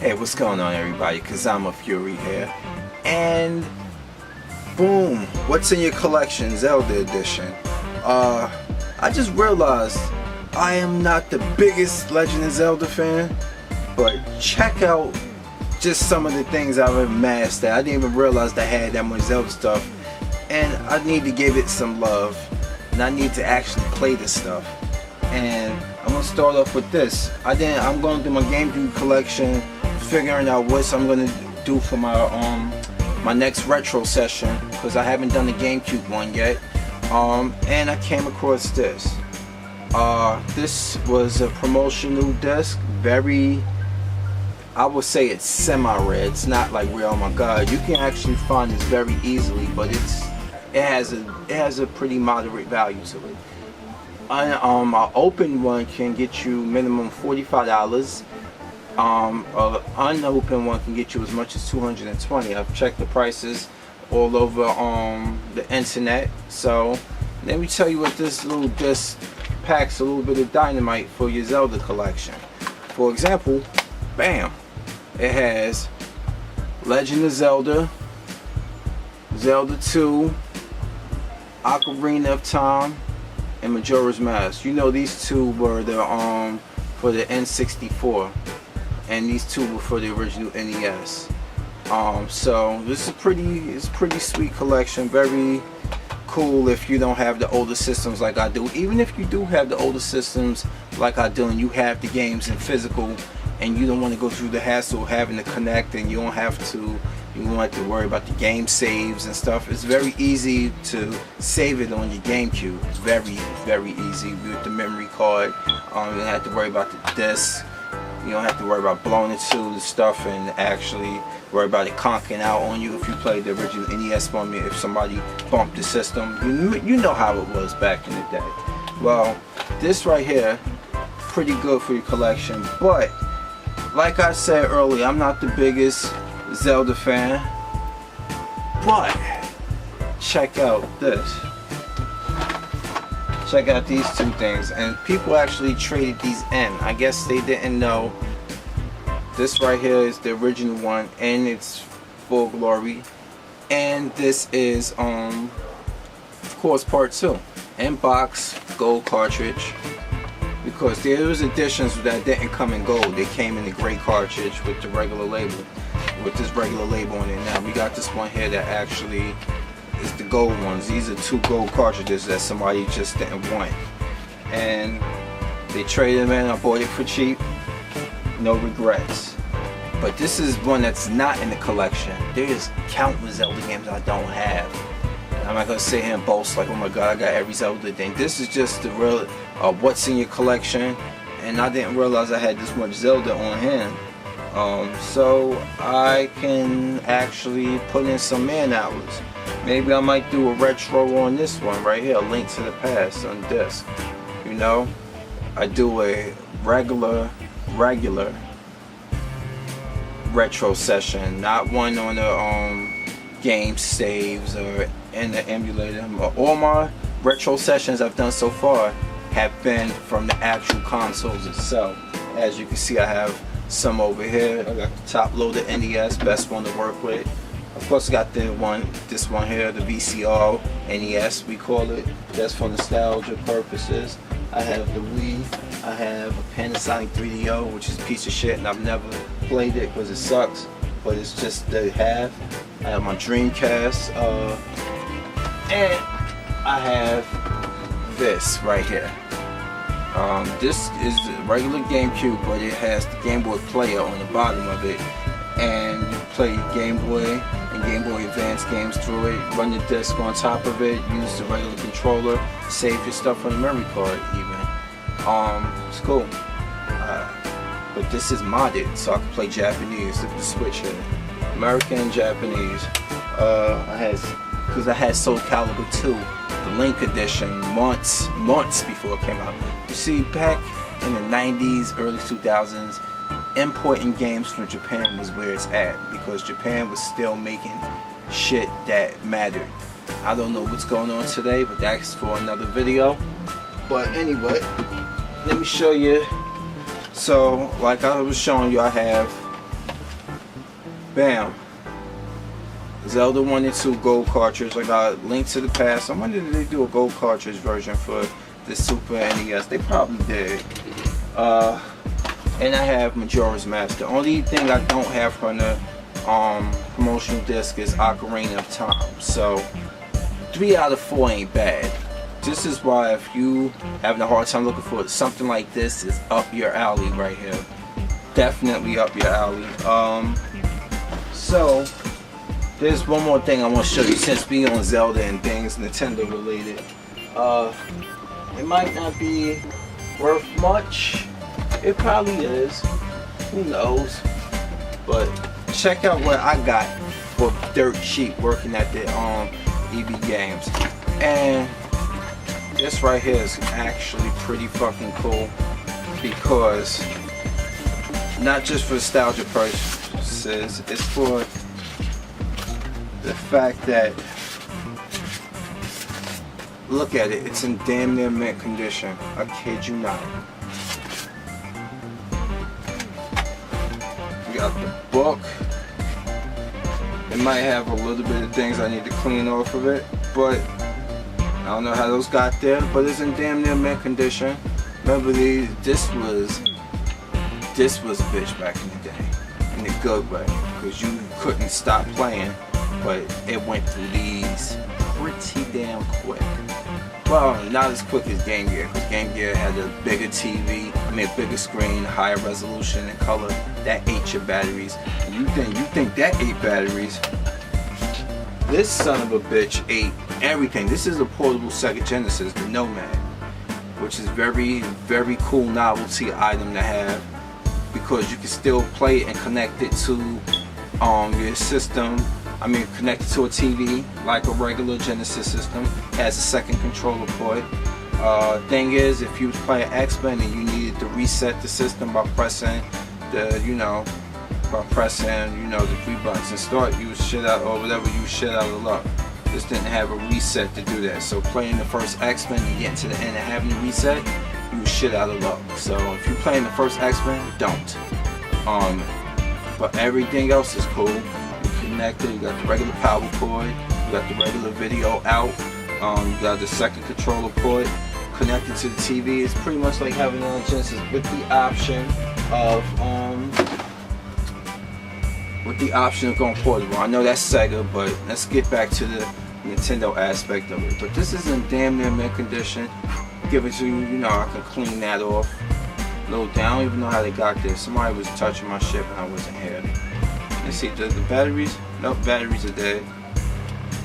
Hey, what's going on, everybody? Cause I'm a Fury here. And boom, what's in your collection? Zelda edition. I just realized I am not the biggest Legend of Zelda fan, but check out just some of the things I've amassed that I didn't even realize I had that much Zelda stuff, and I need to give it some love, and I need to actually play this stuff. And I'm gonna start off with this. I'm going through my GameCube collection, figuring out what I'm gonna do for my next retro session, because I haven't done the GameCube one yet. And I came across this. This was a promotional disc. Very, I would say it's semi-rare. It's not like rare. Oh my god, you can actually find this very easily, but it has a pretty moderate value to it. An open one can get you minimum $45. An unopened one can get you as much as $220. I've checked the prices all over the internet. So let me tell you what this little disc packs a little bit of dynamite for your Zelda collection. For example, bam, it has Legend of Zelda, Zelda 2, Ocarina of Time, and Majora's Mask. You know, these two were the for the N64, and these two were for the original NES. So this is pretty sweet collection. Very cool if you don't have the older systems like I do. Even if you do have the older systems like I do, and you have the games in physical, and you don't want to go through the hassle of having to connect, and you don't have to worry about the game saves and stuff. It's very easy to save it on your GameCube. It's very easy with the memory card. You don't have to worry about the disc. You don't have to worry about blowing it to the stuff and actually worry about it conking out on you if you played the original NES one. If somebody bumped the system, you know how it was back in the day. Well, this right here, pretty good for your collection. But like I said earlier, I'm not the biggest Zelda fan, but check out this. Check out these two things, and people actually traded these in. I guess they didn't know. This right here is the original one, and it's full glory, and this is of course part 2, in-box gold cartridge, because there was editions that didn't come in gold. They came in the gray cartridge with the regular label, with this regular label on it. Now we got this one here that actually is the gold ones. These are 2 gold cartridges that somebody just didn't want, and they traded them in. I bought it for cheap, no regrets. But this is one that's not in the collection. There's countless Zelda games I don't have. I'm not gonna sit here and boast like, oh my god, I got every Zelda thing. This is just the real what's in your collection, and I didn't realize I had this much Zelda on hand. So I can actually put in some man hours. Maybe I might do a retro on this one right here, A Link to the Past on disc. You know, I do a regular retro session, not one on the game saves or in the emulator. All my retro sessions I've done so far have been from the actual consoles itself. As you can see, I have some over here. I got the top loader NES, best one to work with. Of course, I got this one here, the VCR NES we call it. That's for nostalgia purposes. I have the Wii. I have a Panasonic 3DO, which is a piece of shit, and I've never played it because it sucks. But it's just they have. I have my Dreamcast, and I have this right here. This is the regular GameCube, but it has the Game Boy player on the bottom of it, and you play Game Boy and Game Boy Advance games through it. Run the disc on top of it. Use the regular controller. Save your stuff on the memory card even. It's cool. But this is modded, so I can play Japanese. Look at the switch here. American and Japanese. Because I had Soul Calibur 2, the Link edition, months before it came out. You see, back in the 90s, early 2000s, importing games from Japan was where it's at, because Japan was still making shit that mattered. I don't know what's going on today, but that's for another video. But anyway, let me show you. So like I was showing you, I have bam. Zelda 1 and 2 gold cartridge. I got Link to the Past. I wonder if they do a gold cartridge version for the Super NES. They probably did. And I have Majora's Mask. The only thing I don't have from the promotional disc is Ocarina of Time. So 3 out of 4 ain't bad. This is why if you having a hard time looking for something like this, is up your alley right here. Definitely up your alley. So there's one more thing I want to show you, since we on Zelda and things Nintendo related. It might not be worth much. It probably is. Who knows? But check out what I got for dirt cheap working at the EB Games. And this right here is actually pretty fucking cool, because not just for nostalgia purposes, it's for the fact that, look at it, it's in damn near mint condition. I kid you not. We got the book. It might have a little bit of things I need to clean off of it, but I don't know how those got there, but it's in damn near mint condition. Remember, this was a bitch back in the day, in a good way, because you couldn't stop playing, but it went through these pretty damn quick. Well, not as quick as Game Gear, because Game Gear had a bigger TV, a bigger screen, higher resolution and color. That ate your batteries. And you think that ate batteries? This son of a bitch ate everything. This is a portable Sega Genesis, the Nomad, which is very, very cool novelty item to have, because you can still play it and connect it to your system. Connect it to a TV like a regular Genesis system. It has a second controller port. Thing is, if you was playing X-Men and you needed to reset the system by pressing the, the 3 buttons and start, you shit out, or whatever, you shit out of luck. This didn't have a reset to do that. So playing the first X-Men and getting to the end and having to reset, you shit out of luck. So if you're playing the first X-Men, don't. But everything else is cool. Connected, you got the regular power cord, you got the regular video out, you got the second controller port connected to the TV. It's pretty much like having a Genesis with the option of going portable. I know that's Sega, but let's get back to the Nintendo aspect of it. But this is in damn near mint condition. Give it to you, I can clean that off. Low down. I don't even know how they got this. Somebody was touching my shit and I wasn't here. You see the batteries? Nope, batteries are dead.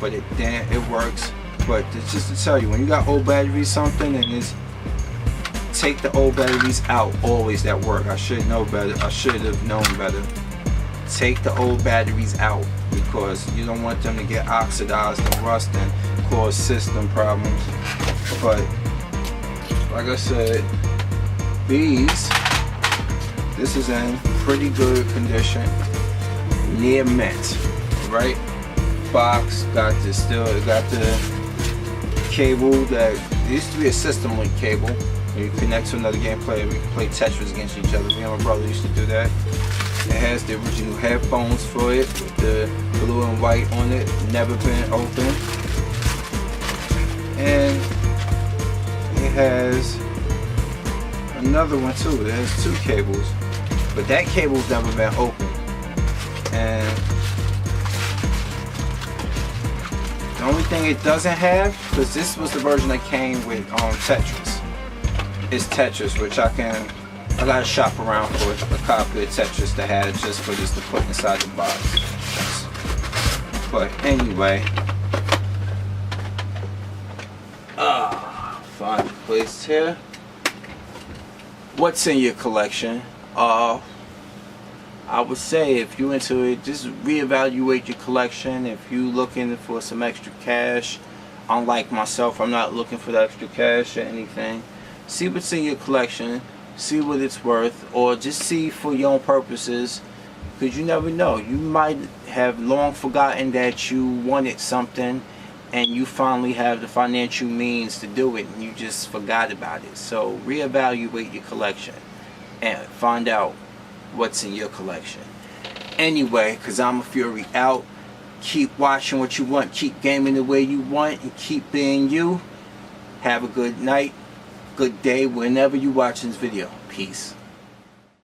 But it works. But it's just to tell you, when you got old batteries, something, and it's take the old batteries out. Always that work. I should know better. I should have known better. Take the old batteries out, because you don't want them to get oxidized and rust and cause system problems. But like I said, this is in pretty good condition. Near mint, right? Box got this still. It got the cable that used to be a system link cable. Where you connect to another game player. We can play Tetris against each other. Me and my brother used to do that. It has the original headphones for it with the blue and white on it. Never been open. And it has another one too. It has 2 cables, but that cable's never been open. And the only thing it doesn't have, because this was the version that came with Tetris, is Tetris, which I gotta shop around for a copy of Tetris to have just for this to put inside the box. But anyway, find the place here. What's in your collection? I would say, if you're into it, just reevaluate your collection. If you're looking for some extra cash, unlike myself, I'm not looking for the extra cash or anything. See what's in your collection, see what it's worth, or just see for your own purposes, because you never know. You might have long forgotten that you wanted something, and you finally have the financial means to do it, and you just forgot about it. So reevaluate your collection and find out what's in your collection. Anyway, Kazama Fury out. Keep watching what you want. Keep gaming the way you want. And keep being you. Have a good night. Good day whenever you watch this video. Peace.